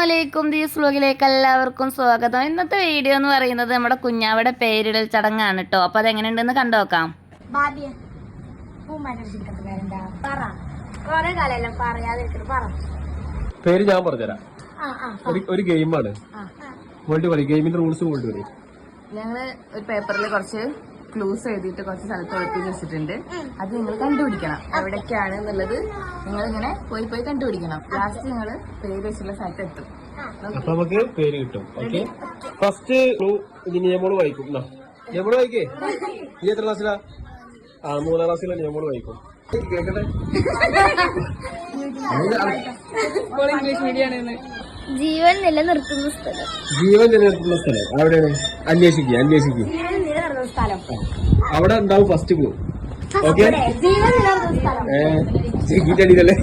അസ്സലാമലൈക്കും. ദീസ് വ്ലോഗിലേക്ക് എല്ലാവർക്കും സ്വാഗതം. ഇന്നത്തെ വീഡിയോ എന്ന് പറയുന്നത് നമ്മുടെ കുഞ്ഞാവയുടെ പേരിടൽ ചടങ്ങാണ് കേട്ടോ. അപ്പൊ അതെങ്ങനെയുണ്ടെന്ന് കണ്ടുനോക്കാം. പേര് ഞാൻ പറഞ്ഞുതരാം. ഒരു ഗെയിമാണ്. ഗെയിമിന്റെ റൂൾസ് കൊണ്ടുവരും. ഞങ്ങള് ഒരു പേപ്പറിൽ കുറച്ച് ക്ലൂസ് എഴുതിയിട്ട് കുറച്ച് സ്ഥലത്ത് ഒളിപ്പിച്ച് വെച്ചിട്ടുണ്ട്. അത് നിങ്ങൾ കണ്ടുപിടിക്കണം എവിടേക്കാണ് എന്നുള്ളത്. നിങ്ങൾ ഇങ്ങനെ പോയി പോയി കണ്ടുപിടിക്കണം. ലാസ്റ്റ് നിങ്ങൾ പേര് വെച്ചുള്ള സ്ഥലത്ത് എത്തും. അപ്പൊ നമുക്ക് പേര് കിട്ടും. ഓക്കെ, ഫസ്റ്റ് നിയമോള് വായിക്കും. നിയമോള് വായിക്കേ. നീ എത്ര ക്ലാസ്സിലാ? 3ാം ക്ലാസ്സിലെ നിയമോള് വായിക്കും. കേക്കട്ടെ. English medium. ജീവൻ നിലനിർത്തുന്ന സ്ഥലം. ജീവൻ നിലനിർത്തുന്ന സ്ഥലം അവിടെയാണ്. അന്വേഷിക്കുക. അവിടെ ഉണ്ടാവും ഫസ്റ്റ് ക്ലൂ. ഓക്കെ, ജിഗിട്ടടിക്കല്ലേ.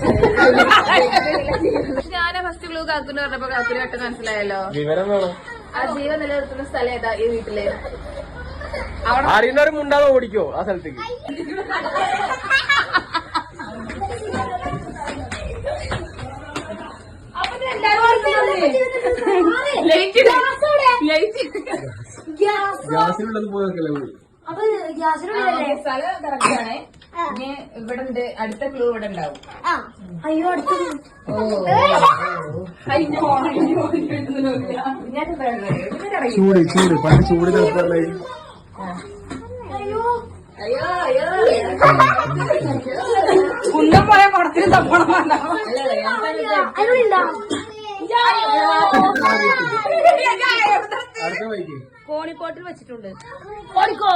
ഞാനാ ഫസ്റ്റ് ക്ലൂ കാക്കുന്ന് പറഞ്ഞപ്പോ കാക്കുന് പെട്ടെന്ന് മനസ്സിലായല്ലോ. വിവരം വേണം. ആ ജീവൻ നിലനിർത്തുന്ന സ്ഥലം ഏതാ ഈ വീട്ടില്? അറിയുന്നവരും ഉണ്ടാവോ ഓടിക്കോ ആ സ്ഥലത്തേക്ക്. ഗ്യാസിനുള്ളത് പോയല്ലേ. സ്ഥലം കറക്റ്റാണ്. ഇനി ഇവിടെ ഉണ്ട്. അടുത്ത ക്ലൂ ഇവിടെ ഉണ്ടാവും. ചൂട് പണ്ട് ചൂട് നിർത്തല്ലേ. കുന്നം പോയ കുടത്തിന് തപ്പണം. കോണിപ്പോട്ടിൽ വെച്ചിട്ടുണ്ട്. കോണിക്കോ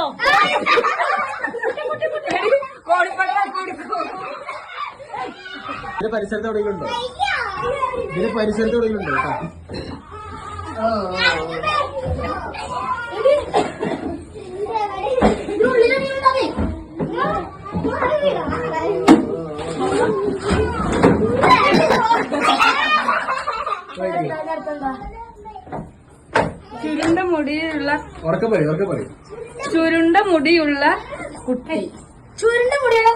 ഇതിന്റെ പരിസരത്ത് എവിടെയുണ്ടോ? ഇതിന്റെ പരിസരത്ത് എവിടെയുണ്ടോ? ചുരുണ്ട മുടിയുള്ള ചുരുണ്ട മുടിയുള്ള കുട്ടിയാ. ചുരുണ്ട മുടിയുള്ള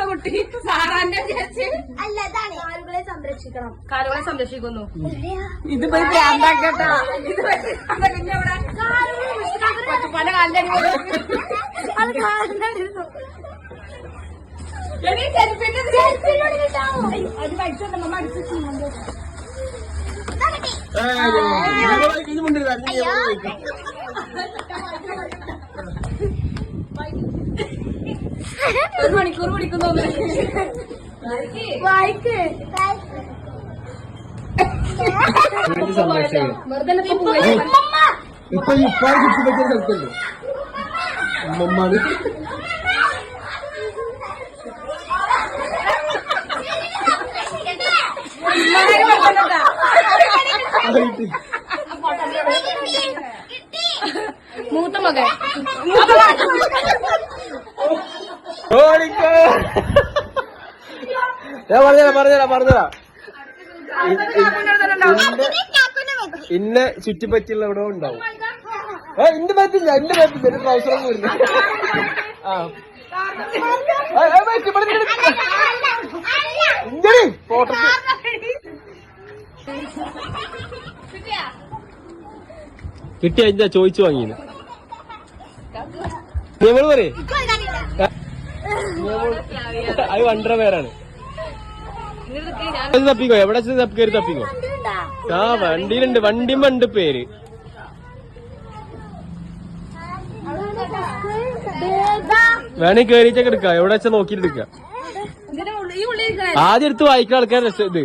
കുട്ടി സാറാന്റെ കാലുകളെ സംരക്ഷിക്കുന്നു. ഇത് പോയി പ്രാന്താക്കട്ടാ. ഇത് പല കാലിന്റെ ഒരു മണിക്കൂർ പിടിക്കുന്നു. ഇപ്പൊ ഇപ്പായി കുത്തി പറ്റിയ സ്ഥലത്തുണ്ട്. ഉമ്മമ്മാട് മൂത്ത മകൻ പറഞ്ഞുതരാം. ഇന്ന ചുറ്റിപ്പറ്റിയുള്ള എവിടെ ഉണ്ടാവും. എന്റെ പറ്റില്ല എന്റെ ട്രൗസറൊന്നും ഇല്ല. ഫോട്ടോ കിട്ടിയ എന്താ ചോദിച്ചു വാങ്ങിയത്? നിയമള് പറയേ. അത് വണ്ടറ പേരാണ്. തപ്പിക്കോ. എവിടെ കയറി തപ്പിക്കോ. വണ്ടിയിലുണ്ട്. വണ്ടിയുണ്ട് പേര്. വേണേ കേറിയിട്ടൊക്കെ എടുക്ക. എവിടെ വെച്ചാ നോക്കിട്ട് എടുക്ക. ആദ്യം എടുത്ത് വായിക്കുന്ന ആൾക്കാർ ഇത്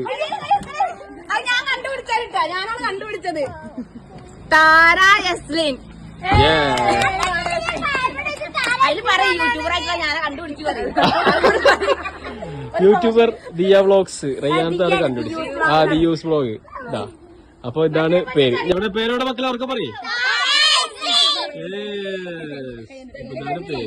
ഞാനാണ് കണ്ടുപിടിച്ചത്. താര യസ്ലിൻ. അതിൽ പറയും യൂട്യൂബറായിട്ടുള്ള ഞാൻ കണ്ടുപിടിക്കുന്നത്. യൂട്യൂബർ ദിയ വ്ലോഗ്സ് റയ്യാന്താണ് കണ്ടുപിടിച്ചത്. ദിയൂസ് വ്ലോഗ്. ഇതാ അപ്പൊ ഇതാണ് പേര്. നമ്മുടെ പേരോടെ മക്കളെ അവർക്ക് പറയേ. ഇതാണ് പേര്.